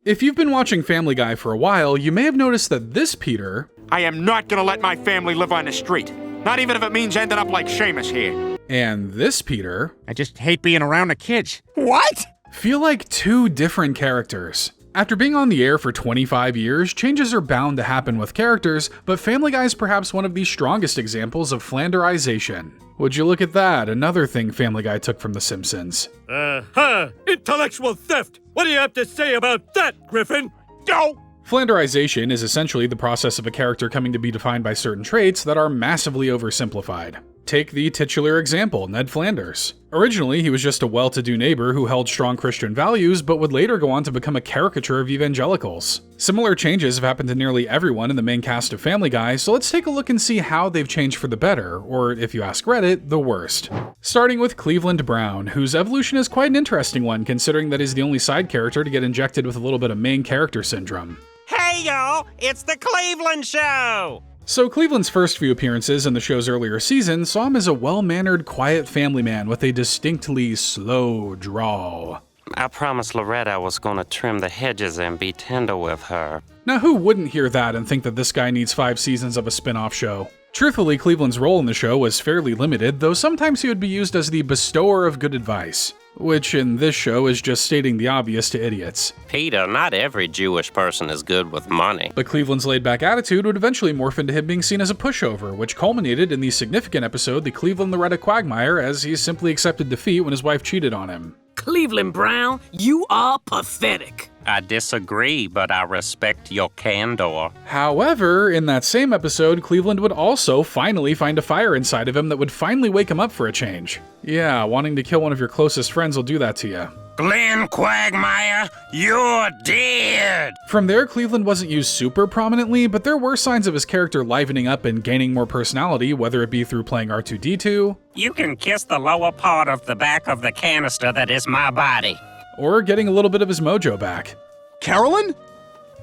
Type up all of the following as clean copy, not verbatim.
If you've been watching Family Guy for a while, you may have noticed that this Peter... I am not gonna let my family live on the street. Not even if it means ending up like Seamus here. And this Peter... I just hate being around the kids. What? Feel like two different characters. After being on the air for 25 years, changes are bound to happen with characters, but Family Guy is perhaps one of the strongest examples of Flanderization. Would you look at that, another thing Family Guy took from The Simpsons. Intellectual theft! What do you have to say about that, Griffin? Go! Flanderization is essentially the process of a character coming to be defined by certain traits that are massively oversimplified. Take the titular example, Ned Flanders. Originally, he was just a well-to-do neighbor who held strong Christian values, but would later go on to become a caricature of evangelicals. Similar changes have happened to nearly everyone in the main cast of Family Guy, so let's take a look and see how they've changed for the better, or if you ask Reddit, the worst. Starting with Cleveland Brown, whose evolution is quite an interesting one considering that he's the only side character to get injected with a little bit of main character syndrome. Hey y'all, it's the Cleveland Show! So Cleveland's first few appearances in the show's earlier season saw him as a well-mannered, quiet family man with a distinctly slow drawl. I promised Loretta I was gonna trim the hedges and be tender with her. Now who wouldn't hear that and think that this guy needs 5 seasons of a spin-off show? Truthfully, Cleveland's role in the show was fairly limited, though sometimes he would be used as the bestower of good advice. Which in this show is just stating the obvious to idiots. Peter, not every Jewish person is good with money. But Cleveland's laid-back attitude would eventually morph into him being seen as a pushover, which culminated in the significant episode The Cleveland Loretta Quagmire, as he simply accepted defeat when his wife cheated on him. Cleveland Brown, you are pathetic. I disagree, but I respect your candor. However, in that same episode, Cleveland would also finally find a fire inside of him that would finally wake him up for a change. Yeah, wanting to kill one of your closest friends will do that to you. Glenn Quagmire, you're dead! From there, Cleveland wasn't used super prominently, but there were signs of his character livening up and gaining more personality, whether it be through playing R2-D2, You can kiss the lower part of the back of the canister that is my body. or getting a little bit of his mojo back. Carolyn?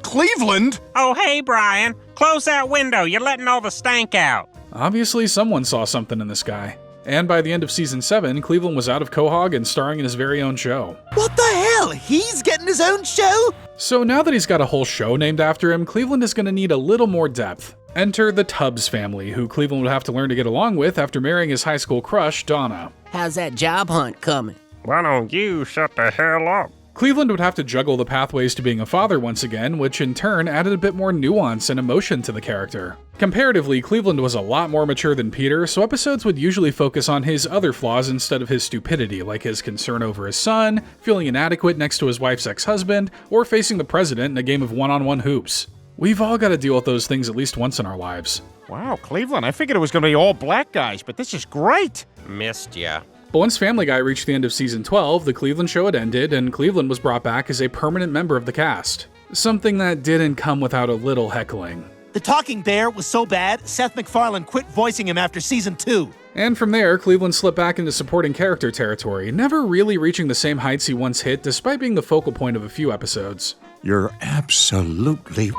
Cleveland? Oh, hey, Brian. Close that window. You're letting all the stank out. Obviously, someone saw something in this guy. And by the end of Season 7, Cleveland was out of Quahog and starring in his very own show. What the hell? He's getting his own show? So now that he's got a whole show named after him, Cleveland is going to need a little more depth. Enter the Tubbs family, who Cleveland would have to learn to get along with after marrying his high school crush, Donna. How's that job hunt coming? Why don't you shut the hell up? Cleveland would have to juggle the pathways to being a father once again, which in turn added a bit more nuance and emotion to the character. Comparatively, Cleveland was a lot more mature than Peter, so episodes would usually focus on his other flaws instead of his stupidity, like his concern over his son, feeling inadequate next to his wife's ex-husband, or facing the president in a game of one-on-one hoops. We've all got to deal with those things at least once in our lives. Wow, Cleveland, I figured it was gonna be all black guys, but this is great. Missed ya. But once Family Guy reached the end of Season 12, the Cleveland show had ended, and Cleveland was brought back as a permanent member of the cast. Something that didn't come without a little heckling. The talking bear was so bad, Seth MacFarlane quit voicing him after Season 2. And from there, Cleveland slipped back into supporting character territory, never really reaching the same heights he once hit despite being the focal point of a few episodes. You're absolutely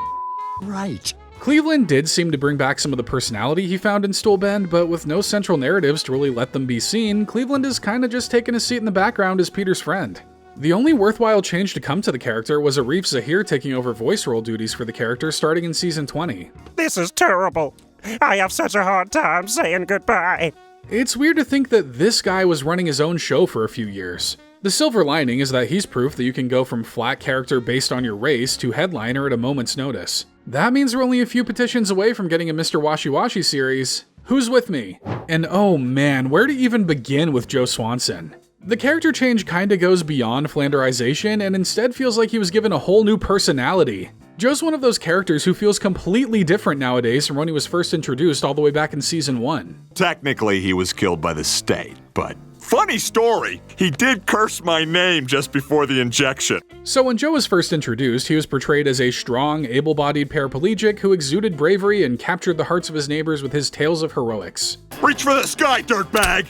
right. Cleveland did seem to bring back some of the personality he found in Stool Bend, but with no central narratives to really let them be seen, Cleveland is kinda just taking a seat in the background as Peter's friend. The only worthwhile change to come to the character was Arif Zahir taking over voice role duties for the character starting in Season 20. This is terrible. I have such a hard time saying goodbye. It's weird to think that this guy was running his own show for a few years. The silver lining is that he's proof that you can go from flat character based on your race to headliner at a moment's notice. That means we're only a few petitions away from getting a Mr. Washi Washi series. Who's with me? And oh man, where to even begin with Joe Swanson? The character change kinda goes beyond Flanderization and instead feels like he was given a whole new personality. Joe's one of those characters who feels completely different nowadays from when he was first introduced all the way back in Season 1. Technically, he was killed by the state, but funny story, he did curse my name just before the injection. So when Joe was first introduced, he was portrayed as a strong, able-bodied paraplegic who exuded bravery and captured the hearts of his neighbors with his tales of heroics. Reach for the sky, dirtbag!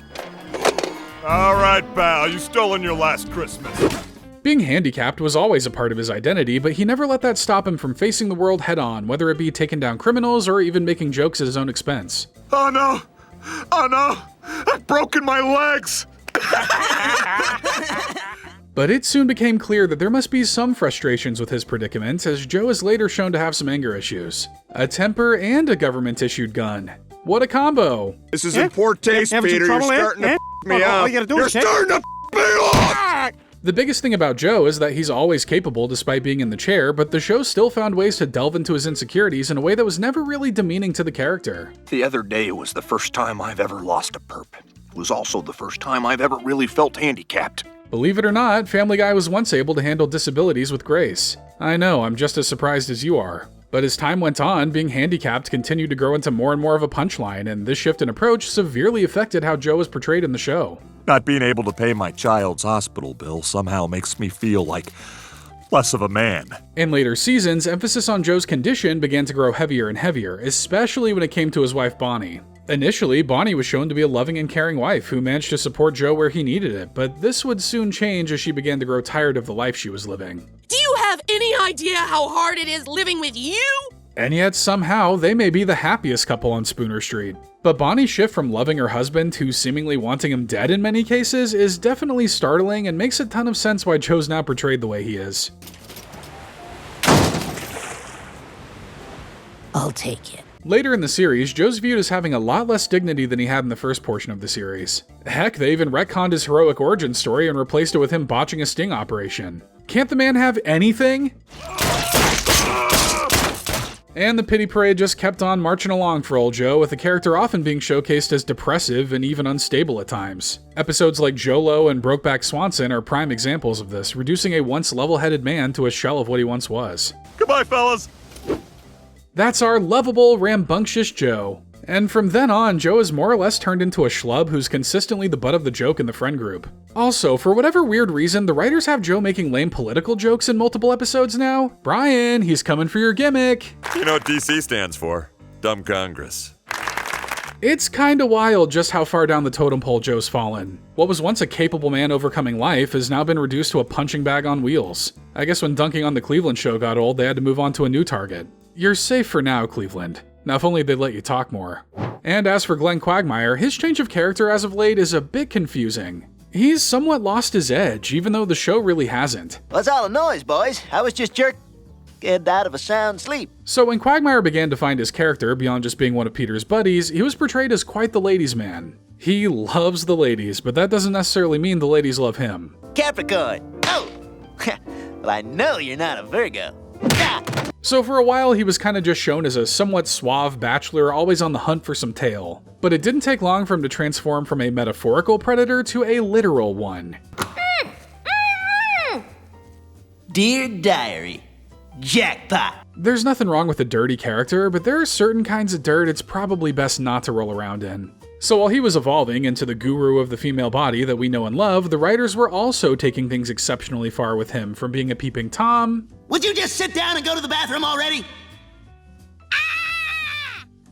All right, pal, you stolen your last Christmas. Being handicapped was always a part of his identity, but he never let that stop him from facing the world head-on, whether it be taking down criminals or even making jokes at his own expense. Oh no! Oh no! I've broken my legs! But it soon became clear that there must be some frustrations with his predicament, as Joe is later shown to have some anger issues. A temper and a government-issued gun. What a combo! This is in poor taste, Having some Peter. You're trouble, starting to eh? f me All up. you gotta do You're is take- starting to f me off! The biggest thing about Joe is that he's always capable despite being in the chair, but the show still found ways to delve into his insecurities in a way that was never really demeaning to the character. The other day was the first time I've ever lost a perp. It was also the first time I've ever really felt handicapped. Believe it or not, Family Guy was once able to handle disabilities with grace. I know, I'm just as surprised as you are. But as time went on, being handicapped continued to grow into more and more of a punchline, and this shift in approach severely affected how Joe was portrayed in the show. Not being able to pay my child's hospital bill somehow makes me feel like less of a man. In later seasons, emphasis on Joe's condition began to grow heavier and heavier, especially when it came to his wife Bonnie. Initially, Bonnie was shown to be a loving and caring wife who managed to support Joe where he needed it, but this would soon change as she began to grow tired of the life she was living. Do you have any idea how hard it is living with you? And yet, somehow, they may be the happiest couple on Spooner Street. But Bonnie's shift from loving her husband to seemingly wanting him dead in many cases is definitely startling and makes a ton of sense why Joe's now portrayed the way he is. I'll take it. Later in the series, Joe's viewed as having a lot less dignity than he had in the first portion of the series. Heck, they even retconned his heroic origin story and replaced it with him botching a sting operation. Can't the man have anything? And the pity parade just kept on marching along for old Joe, with the character often being showcased as depressive and even unstable at times. Episodes like Jolo and Brokeback Swanson are prime examples of this, reducing a once level-headed man to a shell of what he once was. Goodbye, fellas. That's our lovable, rambunctious Joe. And from then on, Joe is more or less turned into a schlub who's consistently the butt of the joke in the friend group. Also, for whatever weird reason, the writers have Joe making lame political jokes in multiple episodes now. Brian, he's coming for your gimmick. You know what DC stands for? Dumb Congress. It's kinda wild just how far down the totem pole Joe's fallen. What was once a capable man overcoming life has now been reduced to a punching bag on wheels. I guess when dunking on the Cleveland show got old, they had to move on to a new target. You're safe for now, Cleveland. Now if only they'd let you talk more. And as for Glenn Quagmire, his change of character as of late is a bit confusing. He's somewhat lost his edge, even though the show really hasn't. What's all the noise, boys? I was just getting out of a sound sleep. So when Quagmire began to find his character beyond just being one of Peter's buddies, he was portrayed as quite the ladies' man. He loves the ladies, but that doesn't necessarily mean the ladies love him. Capricorn. Oh! Well, I know you're not a Virgo. So for a while, he was kinda just shown as a somewhat suave bachelor always on the hunt for some tail. But it didn't take long for him to transform from a metaphorical predator to a literal one. Dear Diary, jackpot. There's nothing wrong with a dirty character, but there are certain kinds of dirt it's probably best not to roll around in. So while he was evolving into the guru of the female body that we know and love, the writers were also taking things exceptionally far with him, from being a peeping Tom... Would you just sit down and go to the bathroom already?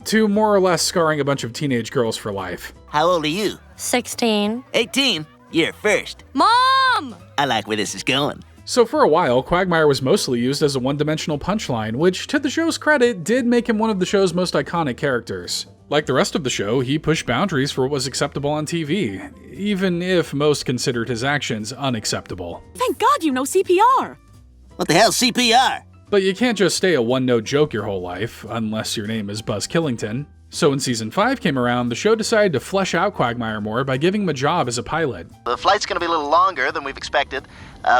to more or less scarring a bunch of teenage girls for life. How old are you? 16. 18. You're first. Mom! I like where this is going. So for a while, Quagmire was mostly used as a one-dimensional punchline, which, to the show's credit, did make him one of the show's most iconic characters. Like the rest of the show, he pushed boundaries for what was acceptable on TV, even if most considered his actions unacceptable. Thank God you know CPR. What the hell's CPR? But you can't just stay a one-note joke your whole life, unless your name is Buzz Killington. So when Season 5 came around, the show decided to flesh out Quagmire more by giving him a job as a pilot. The flight's going to be a little longer than we've expected.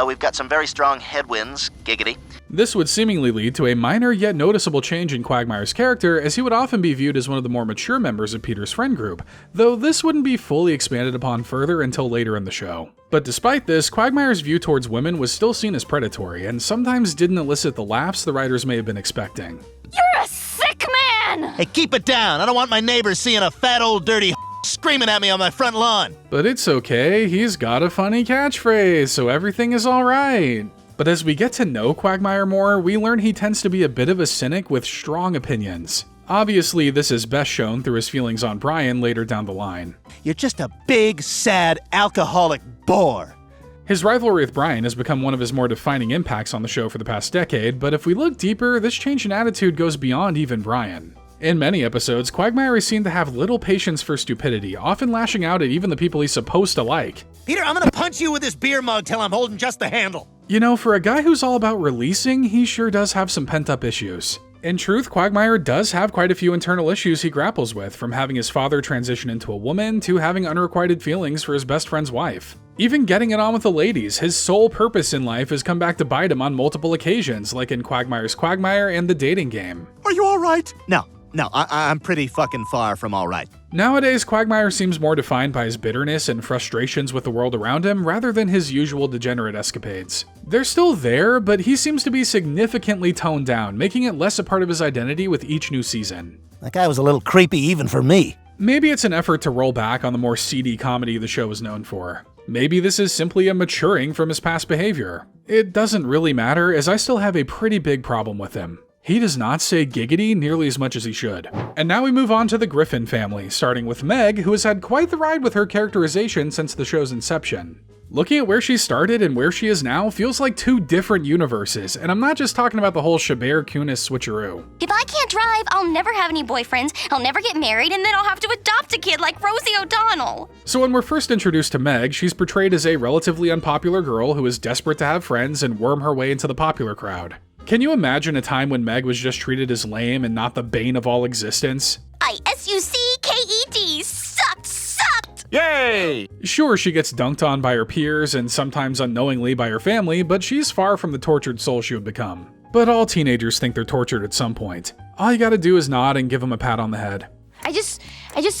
We've got some very strong headwinds, giggity. This would seemingly lead to a minor yet noticeable change in Quagmire's character, as he would often be viewed as one of the more mature members of Peter's friend group, though this wouldn't be fully expanded upon further until later in the show. But despite this, Quagmire's view towards women was still seen as predatory, and sometimes didn't elicit the laughs the writers may have been expecting. You're a sick man! Hey, keep it down. I don't want my neighbors seeing a fat old dirty screaming at me on my front lawn. But it's okay, he's got a funny catchphrase, so everything is alright. But as we get to know Quagmire more, we learn he tends to be a bit of a cynic with strong opinions. Obviously, this is best shown through his feelings on Brian later down the line. You're just a big, sad, alcoholic bore. His rivalry with Brian has become one of his more defining impacts on the show for the past decade, but if we look deeper, this change in attitude goes beyond even Brian. In many episodes, Quagmire is seen to have little patience for stupidity, often lashing out at even the people he's supposed to like. Peter, I'm gonna punch you with this beer mug till I'm holding just the handle. You know, for a guy who's all about releasing, he sure does have some pent-up issues. In truth, Quagmire does have quite a few internal issues he grapples with, from having his father transition into a woman to having unrequited feelings for his best friend's wife. Even getting it on with the ladies, his sole purpose in life has come back to bite him on multiple occasions, like in Quagmire's Quagmire and the dating game. Are you all right? No, I'm pretty fucking far from all right. Nowadays, Quagmire seems more defined by his bitterness and frustrations with the world around him rather than his usual degenerate escapades. They're still there, but he seems to be significantly toned down, making it less a part of his identity with each new season. That guy was a little creepy even for me. Maybe it's an effort to roll back on the more seedy comedy the show is known for. Maybe this is simply a maturing from his past behavior. It doesn't really matter, as I still have a pretty big problem with him. He does not say giggity nearly as much as he should. And now we move on to the Griffin family, starting with Meg, who has had quite the ride with her characterization since the show's inception. Looking at where she started and where she is now feels like two different universes, and I'm not just talking about the whole Chabert-Kunis switcheroo. If I can't drive, I'll never have any boyfriends, I'll never get married, and then I'll have to adopt a kid like Rosie O'Donnell. So when we're first introduced to Meg, she's portrayed as a relatively unpopular girl who is desperate to have friends and worm her way into the popular crowd. Can you imagine a time when Meg was just treated as lame and not the bane of all existence? ISUCKET sucked! Yay! Sure, she gets dunked on by her peers and sometimes unknowingly by her family, but she's far from the tortured soul she would become. But all teenagers think they're tortured at some point. All you gotta do is nod and give them a pat on the head. I just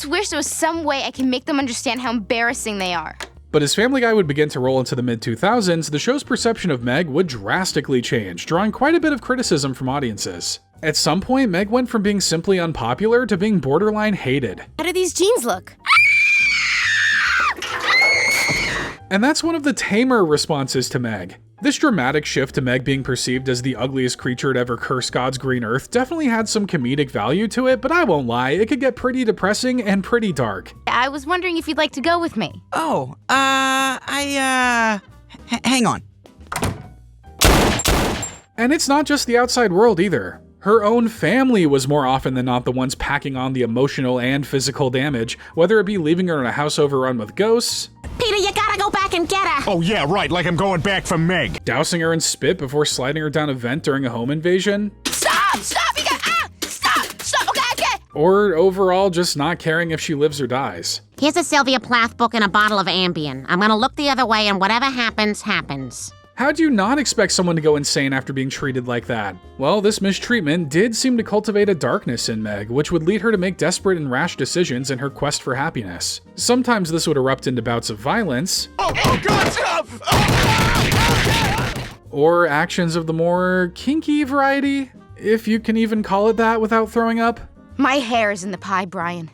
wish there was some way I can make them understand how embarrassing they are. But as Family Guy would begin to roll into the mid-2000s, the show's perception of Meg would drastically change, drawing quite a bit of criticism from audiences. At some point, Meg went from being simply unpopular to being borderline hated. How do these jeans look? And that's one of the tamer responses to Meg. This dramatic shift to Meg being perceived as the ugliest creature to ever curse God's green earth definitely had some comedic value to it, but I won't lie, it could get pretty depressing and pretty dark. I was wondering if you'd like to go with me. Hang on. And it's not just the outside world either. Her own family was more often than not the ones packing on the emotional and physical damage, whether it be leaving her in a house overrun with ghosts, Peter, you gotta go back and get her! Oh yeah, right, like I'm going back for Meg. dousing her in spit before sliding her down a vent during a home invasion, Stop! You got Stop! Okay! or overall just not caring if she lives or dies. Here's a Sylvia Plath book and a bottle of Ambien. I'm gonna look the other way and whatever happens, happens. How'd you not expect someone to go insane after being treated like that? Well, this mistreatment did seem to cultivate a darkness in Meg, which would lead her to make desperate and rash decisions in her quest for happiness. Sometimes this would erupt into bouts of violence, or actions of the more kinky variety, if you can even call it that without throwing up. My hair is in the pie, Brian.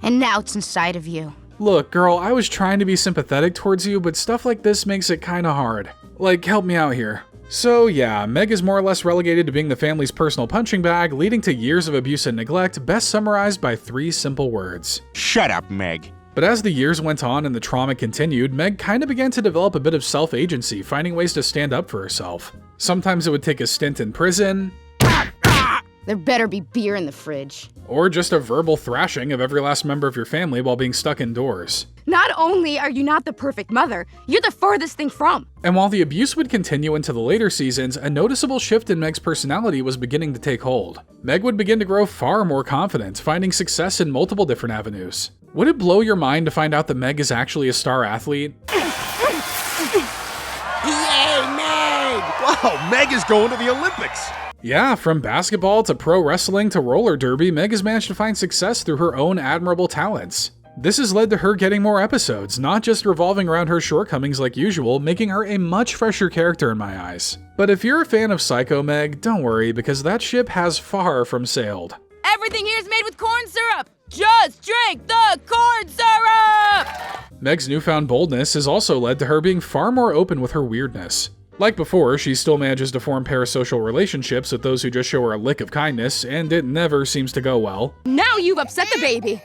And now it's inside of you. Look, girl, I was trying to be sympathetic towards you, but stuff like this makes it kinda hard. Like, help me out here. So yeah, Meg is more or less relegated to being the family's personal punching bag, leading to years of abuse and neglect, best summarized by 3 simple words. Shut up, Meg. But as the years went on and the trauma continued, Meg kinda began to develop a bit of self-agency, finding ways to stand up for herself. Sometimes it would take a stint in prison, There better be beer in the fridge. or just a verbal thrashing of every last member of your family while being stuck indoors. Not only are you not the perfect mother, you're the furthest thing from. And while the abuse would continue into the later seasons, a noticeable shift in Meg's personality was beginning to take hold. Meg would begin to grow far more confident, finding success in multiple different avenues. Would it blow your mind to find out that Meg is actually a star athlete? Yay, Meg! Wow, Meg is going to the Olympics. Yeah, from basketball to pro wrestling to roller derby, Meg has managed to find success through her own admirable talents. This has led to her getting more episodes, not just revolving around her shortcomings like usual, making her a much fresher character in my eyes. But if you're a fan of Psycho Meg, don't worry, because that ship has far from sailed. Everything here is made with corn syrup. Just drink the corn syrup! Meg's newfound boldness has also led to her being far more open with her weirdness. Like before, she still manages to form parasocial relationships with those who just show her a lick of kindness, and it never seems to go well. Now you've upset the baby.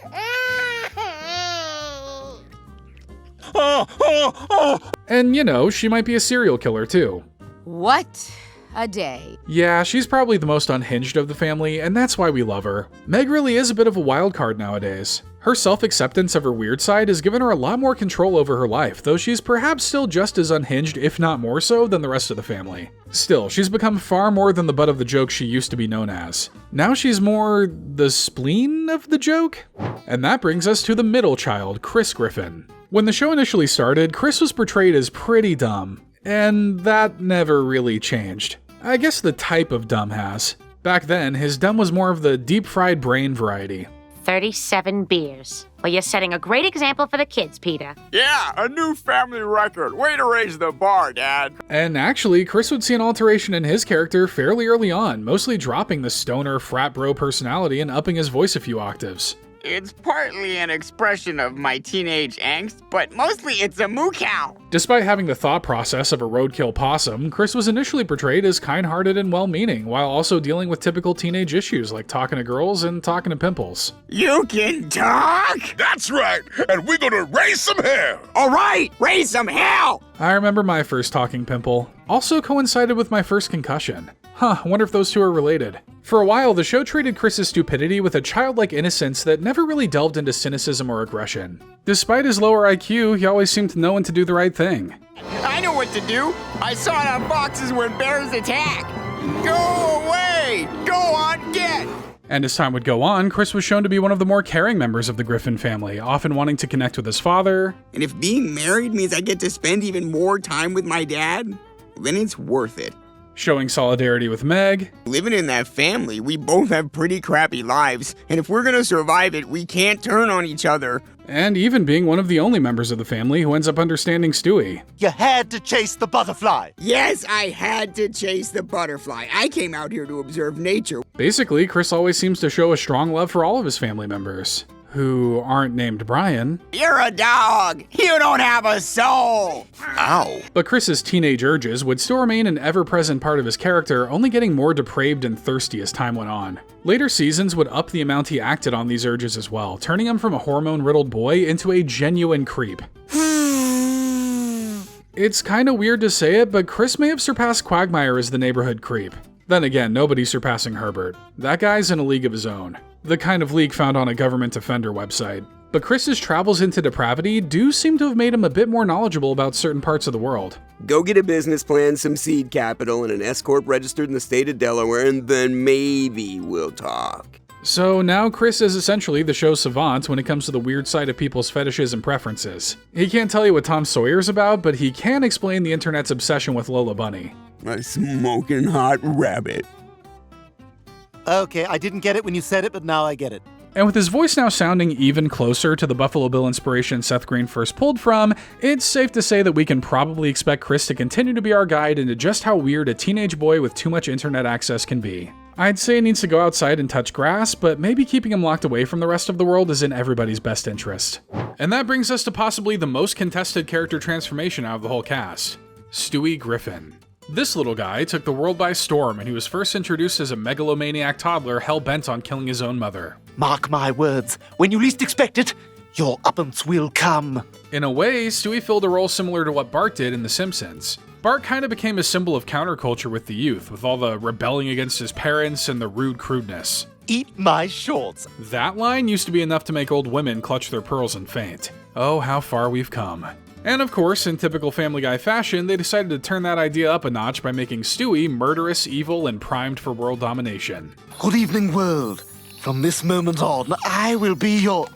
And you know, she might be a serial killer too. What a day. Yeah, she's probably the most unhinged of the family, and that's why we love her. Meg really is a bit of a wild card nowadays. Her self-acceptance of her weird side has given her a lot more control over her life, though she's perhaps still just as unhinged, if not more so, than the rest of the family. Still, she's become far more than the butt of the joke she used to be known as. Now she's more the spleen of the joke? And that brings us to the middle child, Chris Griffin. When the show initially started, Chris was portrayed as pretty dumb, and that never really changed. I guess the type of dumb has. Back then, his dumb was more of the deep-fried brain variety. 37 beers. Well, you're setting a great example for the kids, Peter. Yeah, a new family record. Way to raise the bar, Dad. And actually, Chris would see an alteration in his character fairly early on, mostly dropping the stoner frat bro personality and upping his voice a few octaves. It's partly an expression of my teenage angst, but mostly it's a moo cow. Despite having the thought process of a roadkill possum, Chris was initially portrayed as kind-hearted and well-meaning, while also dealing with typical teenage issues like talking to girls and talking to pimples. You can talk? That's right, and we're gonna raise some hell! All right, raise some hell! I remember my first talking pimple. Also coincided with my first concussion. Huh, wonder if those two are related. For a while, the show treated Chris's stupidity with a childlike innocence that never really delved into cynicism or aggression. Despite his lower IQ, he always seemed to know when to do the right thing. I know what to do. I saw it on boxes when bears attack. Go away! Go on, get! And as time would go on, Chris was shown to be one of the more caring members of the Griffin family, often wanting to connect with his father. And if being married means I get to spend even more time with my dad, then it's worth it. Showing solidarity with Meg. Living in that family, we both have pretty crappy lives, and if we're gonna survive it, we can't turn on each other. And even being one of the only members of the family who ends up understanding Stewie. You had to chase the butterfly. Yes, I had to chase the butterfly. I came out here to observe nature. Basically, Chris always seems to show a strong love for all of his family members, who aren't named Brian. You're a dog! You don't have a soul! Ow. But Chris's teenage urges would still remain an ever-present part of his character, only getting more depraved and thirsty as time went on. Later seasons would up the amount he acted on these urges as well, turning him from a hormone-riddled boy into a genuine creep. It's kinda weird to say it, but Chris may have surpassed Quagmire as the neighborhood creep. Then again, nobody's surpassing Herbert. That guy's in a league of his own. The kind of league found on a government offender website. But Chris's travels into depravity do seem to have made him a bit more knowledgeable about certain parts of the world. Go get a business plan, some seed capital, and an S-Corp registered in the state of Delaware, and then maybe we'll talk. So now Chris is essentially the show's savant when it comes to the weird side of people's fetishes and preferences. He can't tell you what Tom Sawyer's about, but he can explain the internet's obsession with Lola Bunny. A smoking hot rabbit. Okay, I didn't get it when you said it, but now I get it. And with his voice now sounding even closer to the Buffalo Bill inspiration Seth Green first pulled from, it's safe to say that we can probably expect Chris to continue to be our guide into just how weird a teenage boy with too much internet access can be. I'd say he needs to go outside and touch grass, but maybe keeping him locked away from the rest of the world is in everybody's best interest. And that brings us to possibly the most contested character transformation out of the whole cast, Stewie Griffin. This little guy took the world by storm, and he was first introduced as a megalomaniac toddler hell-bent on killing his own mother. Mark my words, when you least expect it, your uppance will come. In a way, Stewie filled a role similar to what Bart did in The Simpsons. Bart kind of became a symbol of counterculture with the youth, with all the rebelling against his parents and the rude crudeness. Eat my shorts. That line used to be enough to make old women clutch their pearls and faint. Oh, how far we've come. And of course, in typical Family Guy fashion, they decided to turn that idea up a notch by making Stewie murderous, evil, and primed for world domination. Good evening, world. From this moment on, I will be your...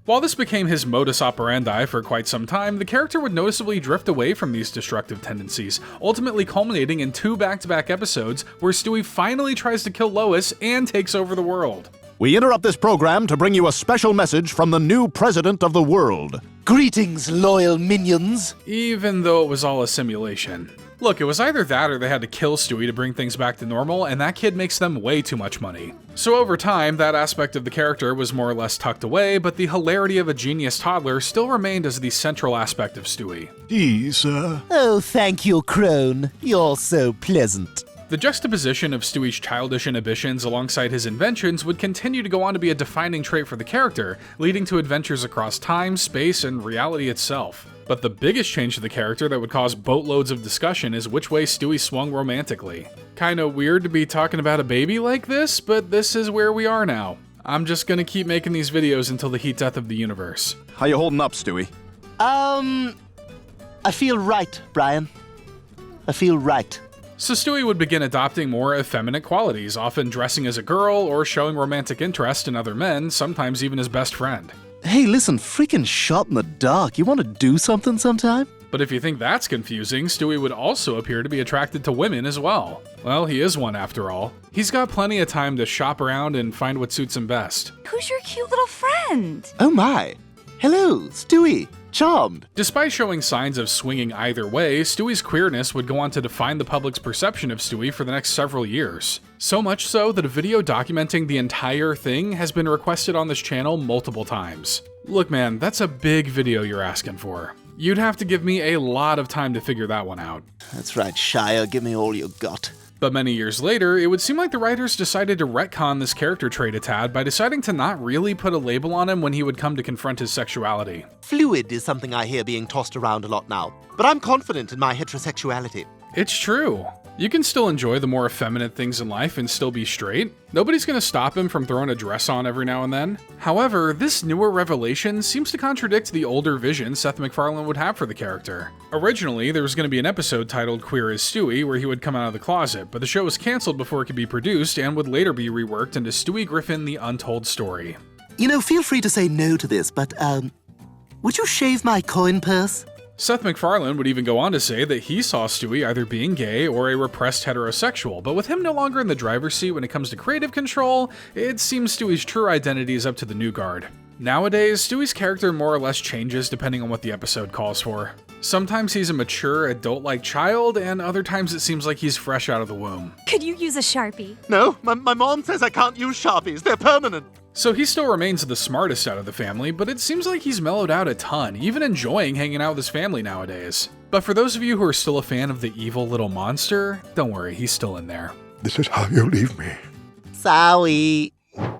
While this became his modus operandi for quite some time, the character would noticeably drift away from these destructive tendencies, ultimately culminating in 2 back-to-back episodes where Stewie finally tries to kill Lois and takes over the world. We interrupt this program to bring you a special message from the new president of the world. Greetings, loyal minions. Even though it was all a simulation. Look, it was either that or they had to kill Stewie to bring things back to normal, and that kid makes them way too much money. So over time, that aspect of the character was more or less tucked away, but the hilarity of a genius toddler still remained as the central aspect of Stewie. Tea, sir. Oh, thank you, Crone. You're so pleasant. The juxtaposition of Stewie's childish inhibitions alongside his inventions would continue to go on to be a defining trait for the character, leading to adventures across time, space, and reality itself. But the biggest change to the character that would cause boatloads of discussion is which way Stewie swung romantically. Kinda weird to be talking about a baby like this, but this is where we are now. I'm just gonna keep making these videos until the heat death of the universe. How you holding up, Stewie? I feel right, Brian. I feel right. So Stewie would begin adopting more effeminate qualities, often dressing as a girl or showing romantic interest in other men, sometimes even his best friend. Hey, listen, freaking shot in the dark. You want to do something sometime? But if you think that's confusing, Stewie would also appear to be attracted to women as well. Well, he is one after all. He's got plenty of time to shop around and find what suits him best. Who's your cute little friend? Oh my. Hello, Stewie. Charmed. Despite showing signs of swinging either way, Stewie's queerness would go on to define the public's perception of Stewie for the next several years. So much so that a video documenting the entire thing has been requested on this channel multiple times. Look man, that's a big video you're asking for. You'd have to give me a lot of time to figure that one out. That's right, Shire. Give me all you got. But many years later, it would seem like the writers decided to retcon this character trait a tad by deciding to not really put a label on him when he would come to confront his sexuality. Fluid is something I hear being tossed around a lot now, but I'm confident in my heterosexuality. It's true. You can still enjoy the more effeminate things in life and still be straight. Nobody's gonna stop him from throwing a dress on every now and then. However, this newer revelation seems to contradict the older vision Seth MacFarlane would have for the character. Originally, there was gonna be an episode titled Queer as Stewie where he would come out of the closet, but the show was canceled before it could be produced and would later be reworked into Stewie Griffin: The Untold Story. You know, feel free to say no to this, but, would you shave my coin purse? Seth MacFarlane would even go on to say that he saw Stewie either being gay or a repressed heterosexual, but with him no longer in the driver's seat when it comes to creative control, it seems Stewie's true identity is up to the new guard. Nowadays, Stewie's character more or less changes depending on what the episode calls for. Sometimes he's a mature, adult-like child, and other times it seems like he's fresh out of the womb. Could you use a Sharpie? No, my mom says I can't use Sharpies. They're permanent. So he still remains the smartest out of the family, but it seems like he's mellowed out a ton, even enjoying hanging out with his family nowadays. But for those of you who are still a fan of the evil little monster, don't worry, he's still in there. This is how you leave me. Sorry.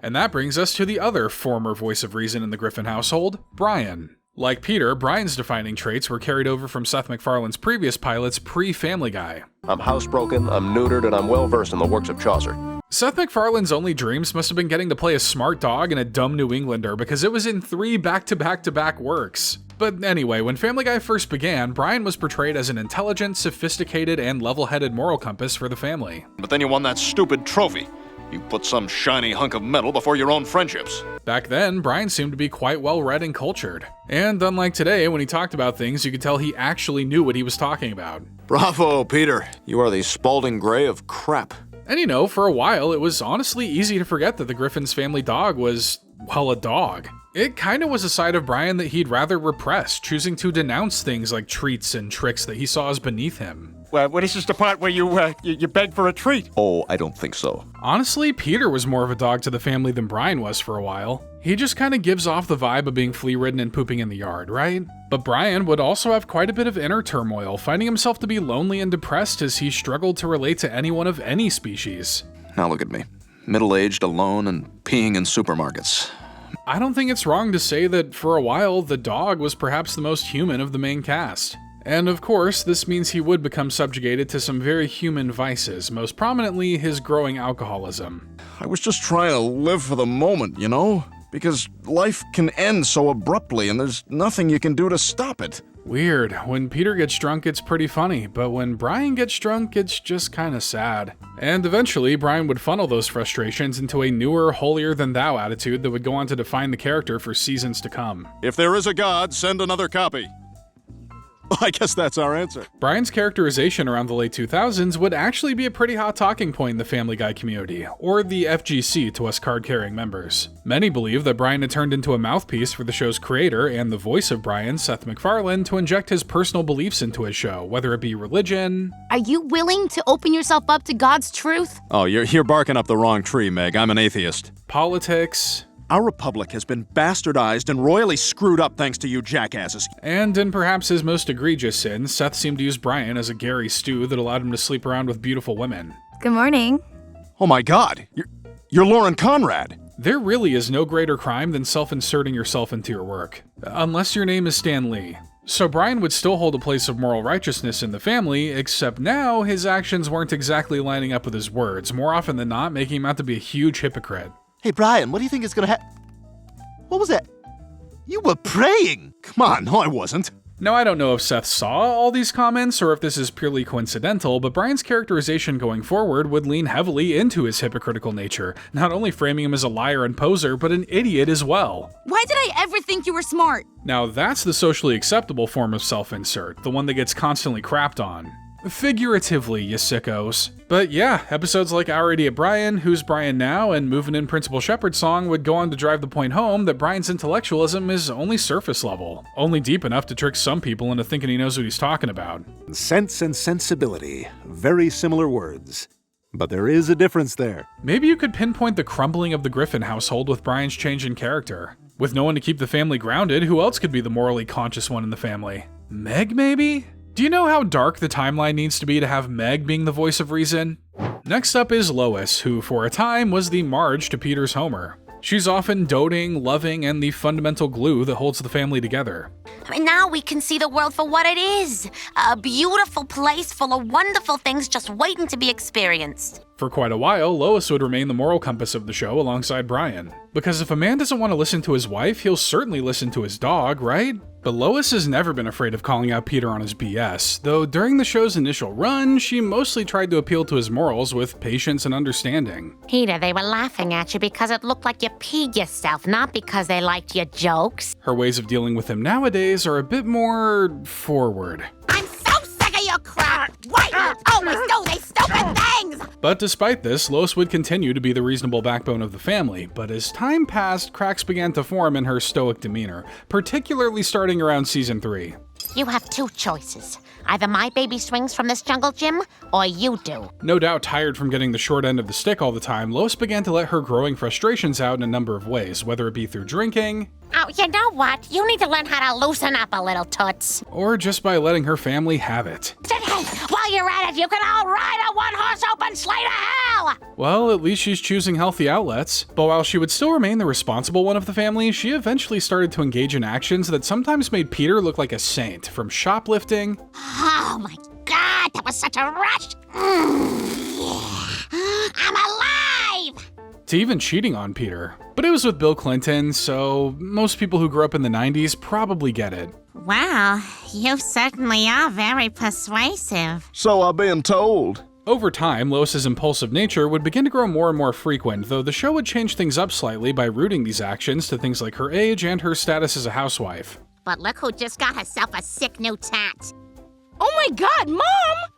And that brings us to the other former voice of reason in the Griffin household, Brian. Like Peter, Brian's defining traits were carried over from Seth MacFarlane's previous pilots pre-Family Guy. I'm housebroken, I'm neutered, and I'm well-versed in the works of Chaucer. Seth MacFarlane's only dreams must have been getting to play a smart dog and a dumb New Englander because it was in 3 back-to-back-to-back works. But anyway, when Family Guy first began, Brian was portrayed as an intelligent, sophisticated, and level-headed moral compass for the family. But then you won that stupid trophy. You put some shiny hunk of metal before your own friendships. Back then, Brian seemed to be quite well-read and cultured. And unlike today, when he talked about things, you could tell he actually knew what he was talking about. Bravo, Peter. You are the Spalding Gray of crap. And you know, for a while, it was honestly easy to forget that the Griffin's family dog was, well, a dog. It kinda was a side of Brian that he'd rather repress, choosing to denounce things like treats and tricks that he saw as beneath him. Well, this is the part where you beg for a treat. Oh, I don't think so. Honestly, Peter was more of a dog to the family than Brian was for a while. He just kinda gives off the vibe of being flea-ridden and pooping in the yard, right? But Brian would also have quite a bit of inner turmoil, finding himself to be lonely and depressed as he struggled to relate to anyone of any species. Now look at me. Middle-aged, alone, and peeing in supermarkets. I don't think it's wrong to say that for a while, the dog was perhaps the most human of the main cast. And of course, this means he would become subjugated to some very human vices, most prominently his growing alcoholism. I was just trying to live for the moment, you know? Because life can end so abruptly and there's nothing you can do to stop it. Weird. When Peter gets drunk, it's pretty funny, but when Brian gets drunk, it's just kinda sad. And eventually, Brian would funnel those frustrations into a newer, holier-than-thou attitude that would go on to define the character for seasons to come. If there is a God, send another copy. I guess that's our answer. Brian's characterization around the late 2000s would actually be a pretty hot talking point in the Family Guy community, or the FGC to us card-carrying members. Many believe that Brian had turned into a mouthpiece for the show's creator and the voice of Brian, Seth MacFarlane, to inject his personal beliefs into his show, whether it be religion... Are you willing to open yourself up to God's truth? Oh, you're barking up the wrong tree, Meg. I'm an atheist. Politics... Our republic has been bastardized and royally screwed up thanks to you jackasses. And in perhaps his most egregious sin, Seth seemed to use Brian as a Gary stew that allowed him to sleep around with beautiful women. Good morning. Oh my God, you're Lauren Conrad. There really is no greater crime than self-inserting yourself into your work. Unless your name is Stan Lee. So Brian would still hold a place of moral righteousness in the family, except now his actions weren't exactly lining up with his words, more often than not making him out to be a huge hypocrite. Hey, Brian, what do you think is gonna happen? What was that? You were praying! Come on, no, I wasn't. Now, I don't know if Seth saw all these comments or if this is purely coincidental, but Brian's characterization going forward would lean heavily into his hypocritical nature, not only framing him as a liar and poser, but an idiot as well. Why did I ever think you were smart? Now, that's the socially acceptable form of self-insert, the one that gets constantly crapped on. Figuratively, you sickos. But yeah, episodes like Our Idiot Brian, Who's Brian Now, and Movin' In Principal Shepherd's Song would go on to drive the point home that Brian's intellectualism is only surface level, only deep enough to trick some people into thinking he knows what he's talking about. Sense and sensibility, very similar words. But there is a difference there. Maybe you could pinpoint the crumbling of the Griffin household with Brian's change in character. With no one to keep the family grounded, who else could be the morally conscious one in the family? Meg, maybe? Do you know how dark the timeline needs to be to have Meg being the voice of reason? Next up is Lois, who for a time was the Marge to Peter's Homer. She's often doting, loving, and the fundamental glue that holds the family together. I mean, now we can see the world for what it is. A beautiful place full of wonderful things just waiting to be experienced. For quite a while, Lois would remain the moral compass of the show alongside Brian. Because if a man doesn't want to listen to his wife, he'll certainly listen to his dog, right? But Lois has never been afraid of calling out Peter on his BS, though during the show's initial run, she mostly tried to appeal to his morals with patience and understanding. Peter, they were laughing at you because it looked like you peed yourself, not because they liked your jokes. Her ways of dealing with him nowadays are a bit more forward. I'm so sick of your crap! Why do you always do these stupid things? But despite this, Lois would continue to be the reasonable backbone of the family, but as time passed, cracks began to form in her stoic demeanor, particularly starting around season 3. You have two choices. Either my baby swings from this jungle gym, or you do. No doubt tired from getting the short end of the stick all the time, Lois began to let her growing frustrations out in a number of ways, whether it be through drinking, Oh, you know what? You need to learn how to loosen up a little, toots. or just by letting her family have it. Hey, while you're at it, you can all ride a one-horse open sleigh to hell! Well, at least she's choosing healthy outlets. But while she would still remain the responsible one of the family, she eventually started to engage in actions that sometimes made Peter look like a saint, from shoplifting. Oh my god, that was such a rush! I'm alive! To even cheating on Peter. But it was with Bill Clinton, so most people who grew up in the 90s probably get it. Well, you certainly are very persuasive. So I've been told. Over time, Lois's impulsive nature would begin to grow more and more frequent, though the show would change things up slightly by rooting these actions to things like her age and her status as a housewife. But look who just got herself a sick new tat. Oh my god, Mom!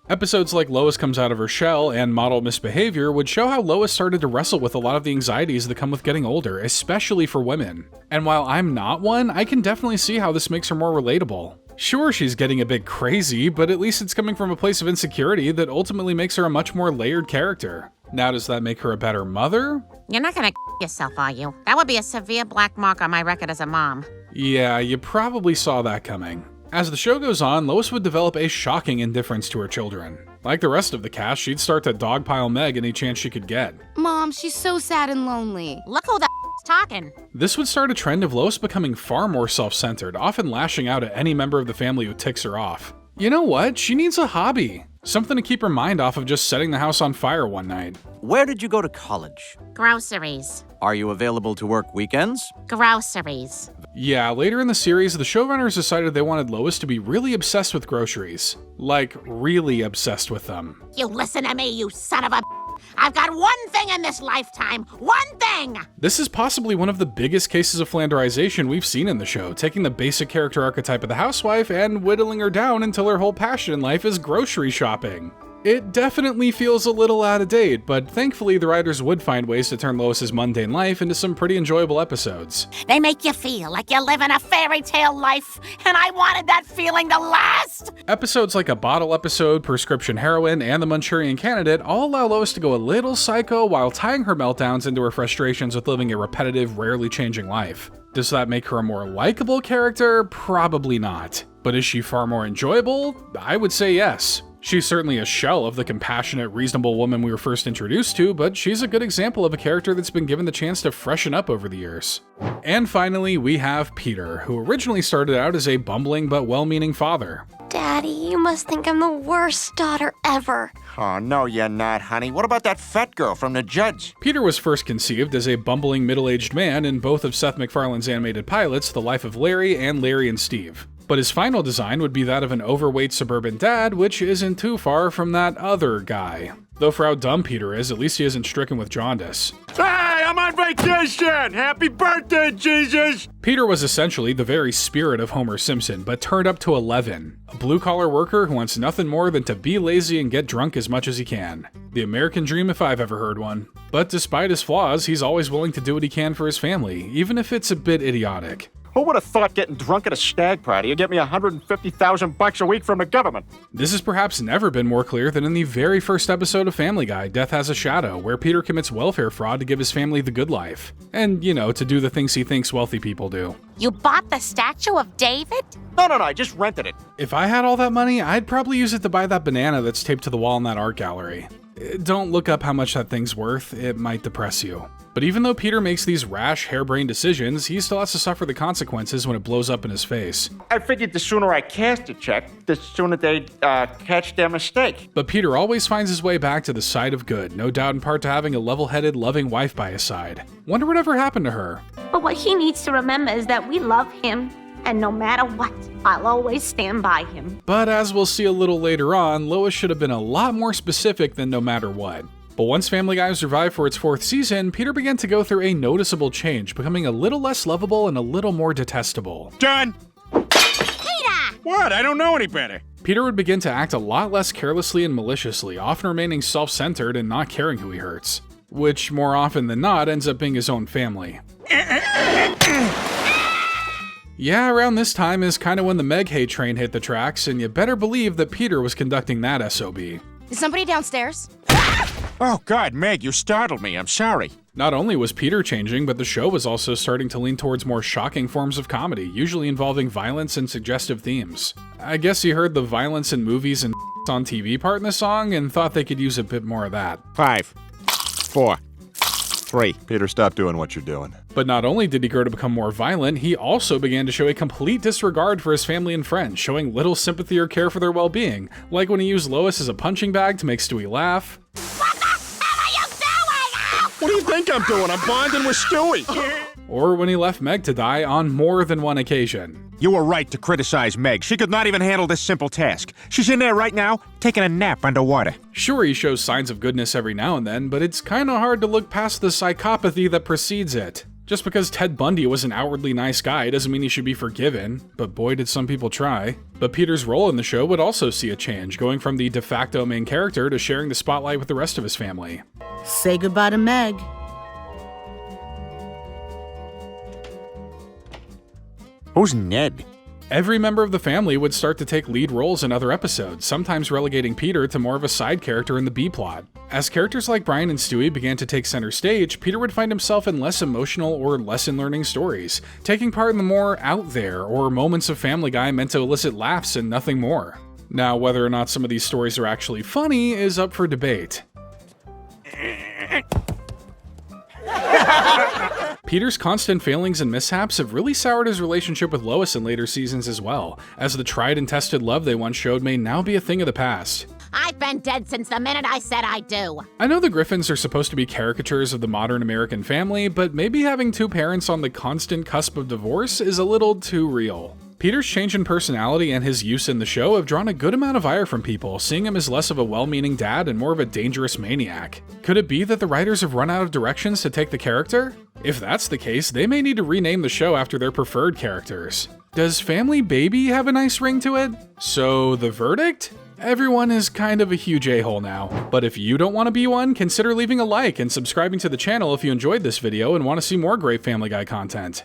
Episodes like Lois Comes Out of Her Shell and Model Misbehavior would show how Lois started to wrestle with a lot of the anxieties that come with getting older, especially for women. And while I'm not one, I can definitely see how this makes her more relatable. Sure, she's getting a bit crazy, but at least it's coming from a place of insecurity that ultimately makes her a much more layered character. Now, does that make her a better mother? You're not gonna yourself, are you? That would be a severe black mark on my record as a mom. Yeah, you probably saw that coming. As the show goes on, Lois would develop a shocking indifference to her children. Like the rest of the cast, she'd start to dogpile Meg any chance she could get. Mom, she's so sad and lonely. Look who the talking. This would start a trend of Lois becoming far more self-centered, often lashing out at any member of the family who ticks her off. You know what? She needs a hobby. Something to keep her mind off of just setting the house on fire one night. Where did you go to college? Groceries. Are you available to work weekends? Groceries. Yeah, later in the series, the showrunners decided they wanted Lois to be really obsessed with groceries. Like, really obsessed with them. You listen to me, you son of a... I've got one thing in this lifetime. One thing! This is possibly one of the biggest cases of flanderization we've seen in the show, taking the basic character archetype of the housewife and whittling her down until her whole passion in life is grocery shopping. It definitely feels a little out of date, but thankfully the writers would find ways to turn Lois's mundane life into some pretty enjoyable episodes. They make you feel like you're living a fairy tale life, and I wanted that feeling to last! Episodes like A Bottle Episode, Prescription Heroin, and The Manchurian Candidate all allow Lois to go a little psycho while tying her meltdowns into her frustrations with living a repetitive, rarely changing life. Does that make her a more likable character? Probably not. But is she far more enjoyable? I would say yes. She's certainly a shell of the compassionate, reasonable woman we were first introduced to, but she's a good example of a character that's been given the chance to freshen up over the years. And finally, we have Peter, who originally started out as a bumbling but well-meaning father. Daddy, you must think I'm the worst daughter ever. Oh, no, you're not, honey. What about that fat girl from The Judge? Peter was first conceived as a bumbling middle-aged man in both of Seth MacFarlane's animated pilots, The Life of Larry and Larry and Steve. But his final design would be that of an overweight suburban dad, which isn't too far from that other guy. Though for how dumb Peter is, at least he isn't stricken with jaundice. Hey, I'm on vacation! Happy birthday, Jesus! Peter was essentially the very spirit of Homer Simpson, but turned up to 11. A blue-collar worker who wants nothing more than to be lazy and get drunk as much as he can. The American dream if I've ever heard one. But despite his flaws, he's always willing to do what he can for his family, even if it's a bit idiotic. Who would have thought getting drunk at a stag party would get me $150,000 a week from the government? This has perhaps never been more clear than in the very first episode of Family Guy, Death Has a Shadow, where Peter commits welfare fraud to give his family the good life. And, you know, to do the things he thinks wealthy people do. You bought the statue of David? No, I just rented it. If I had all that money, I'd probably use it to buy that banana that's taped to the wall in that art gallery. Don't look up how much that thing's worth, it might depress you. But even though Peter makes these rash, harebrained decisions, he still has to suffer the consequences when it blows up in his face. I figured the sooner I cast a check, the sooner they'd catch their mistake. But Peter always finds his way back to the side of good, no doubt in part to having a level-headed, loving wife by his side. Wonder whatever happened to her. But what he needs to remember is that we love him, and no matter what, I'll always stand by him. But as we'll see a little later on, Lois should have been a lot more specific than no matter what. But once Family Guy survived for its 4th season, Peter began to go through a noticeable change, becoming a little less lovable and a little more detestable. Done! Peter! What? I don't know any better. Peter would begin to act a lot less carelessly and maliciously, often remaining self-centered and not caring who he hurts. Which, more often than not, ends up being his own family. Yeah, around this time is kinda when the Meg hate train hit the tracks, and you better believe that Peter was conducting that SOB. Is somebody downstairs? Oh, God, Meg, you startled me. I'm sorry. Not only was Peter changing, but the show was also starting to lean towards more shocking forms of comedy, usually involving violence and suggestive themes. I guess you heard the violence in movies and on TV part in the song and thought they could use a bit more of that. 5, 4, 3. Peter, stop doing what you're doing. But not only did he grow to become more violent, he also began to show a complete disregard for his family and friends, showing little sympathy or care for their well-being, like when he used Lois as a punching bag to make Stewie laugh. What do you think I'm doing? I'm bonding with Stewie. Or when he left Meg to die on more than one occasion. You were right to criticize Meg. She could not even handle this simple task. She's in there right now, taking a nap underwater. Sure, he shows signs of goodness every now and then, but it's kinda hard to look past the psychopathy that precedes it. Just because Ted Bundy was an outwardly nice guy doesn't mean he should be forgiven, but boy did some people try. But Peter's role in the show would also see a change, going from the de facto main character to sharing the spotlight with the rest of his family. Say goodbye to Meg. Who's Ned? Every member of the family would start to take lead roles in other episodes, sometimes relegating Peter to more of a side character in the B-plot. As characters like Brian and Stewie began to take center stage, Peter would find himself in less emotional or lesson-learning stories, taking part in the more out there or moments of Family Guy meant to elicit laughs and nothing more. Now, whether or not some of these stories are actually funny is up for debate. Peter's constant failings and mishaps have really soured his relationship with Lois in later seasons as well, as the tried and tested love they once showed may now be a thing of the past. I've been dead since the minute I said I do. I know the Griffins are supposed to be caricatures of the modern American family, but maybe having two parents on the constant cusp of divorce is a little too real. Peter's change in personality and his use in the show have drawn a good amount of ire from people, seeing him as less of a well-meaning dad and more of a dangerous maniac. Could it be that the writers have run out of directions to take the character? If that's the case, they may need to rename the show after their preferred characters. Does Family Baby have a nice ring to it? So, the verdict? Everyone is kind of a huge a-hole now. But if you don't want to be one, consider leaving a like and subscribing to the channel if you enjoyed this video and want to see more great Family Guy content.